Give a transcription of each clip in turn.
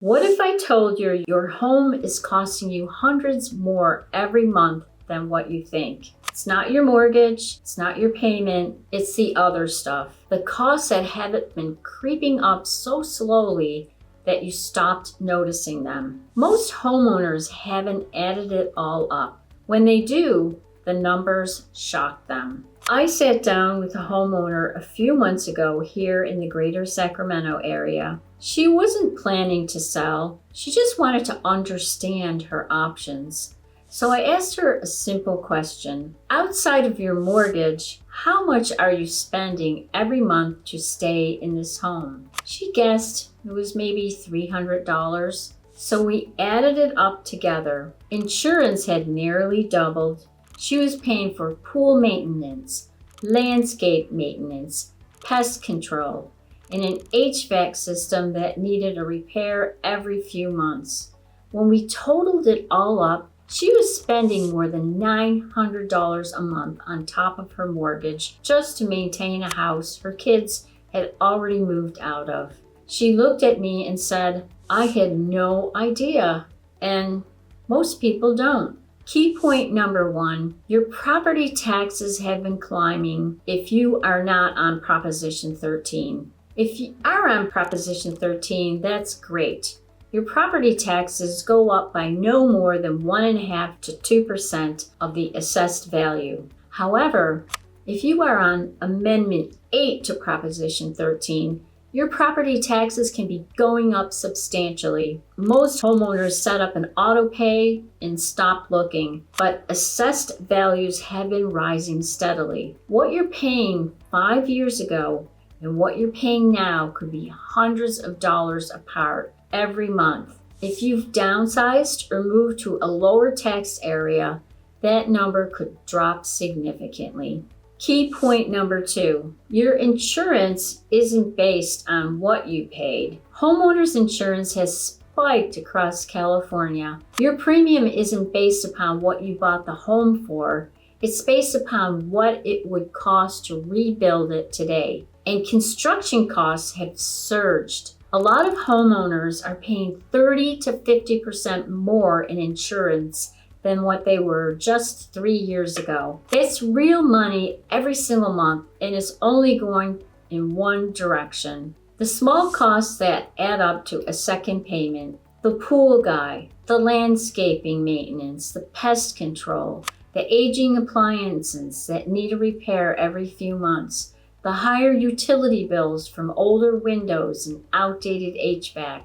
What if I told you your home is costing you hundreds more every month than what you think? It's not your mortgage, it's not your payment, it's the other stuff. The costs that haven't been creeping up so slowly that you stopped noticing them. Most homeowners haven't added it all up. When they do, the numbers shock them. I sat down with a homeowner a few months ago here in the greater Sacramento area. She wasn't planning to sell, she just wanted to understand her options. So I asked her a simple question. Outside of your mortgage, how much are you spending every month to stay in this home? She guessed it was maybe $300. So we added it up together. Insurance had nearly doubled. She was paying for pool maintenance, landscape maintenance, pest control, and an HVAC system that needed a repair every few months. When we totaled it all up, she was spending more than $900 a month on top of her mortgage just to maintain a house her kids had already moved out of. She looked at me and said, "I had no idea," and most people don't. Key point number 1, your property taxes have been climbing if you are not on Proposition 13. If you are on Proposition 13, that's great. Your property taxes go up by no more than 1.5% to 2% of the assessed value. However, if you are on Amendment 8 to Proposition 13, your property taxes can be going up substantially. Most homeowners set up an auto pay and stop looking, but assessed values have been rising steadily. What you're paying 5 years ago and what you're paying now could be hundreds of dollars apart every month. If you've downsized or moved to a lower tax area, that number could drop significantly. Key point number 2, your insurance isn't based on what you paid. Homeowners insurance has spiked across California. Your premium isn't based upon what you bought the home for. It's based upon what it would cost to rebuild it today. And construction costs have surged. A lot of homeowners are paying 30 to 50% more in insurance than what they were just 3 years ago. It's real money every single month, and it's only going in one direction. The small costs that add up to a second payment, the pool guy, the landscaping maintenance, the pest control, the aging appliances that need a repair every few months, the higher utility bills from older windows and outdated HVAC.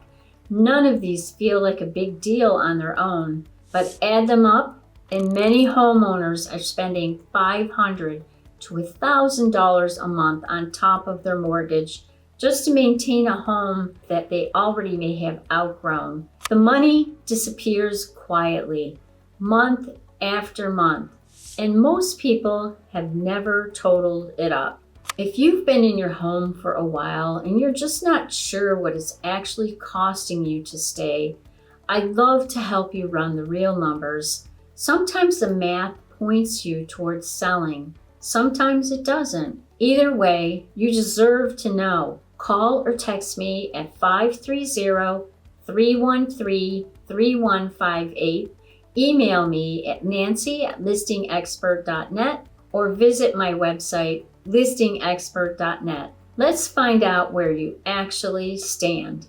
None of these feel like a big deal on their own, but add them up, and many homeowners are spending $500 to $1,000 a month on top of their mortgage just to maintain a home that they already may have outgrown. The money disappears quietly, month after month, and most people have never totaled it up. If you've been in your home for a while and you're just not sure what it's actually costing you to stay, I'd love to help you run the real numbers. Sometimes the math points you towards selling. Sometimes it doesn't. Either way, you deserve to know. Call or text me at 530-313-3158. Email me at nancy@listingexpert.net or visit my website, listingexpert.net. Let's find out where you actually stand.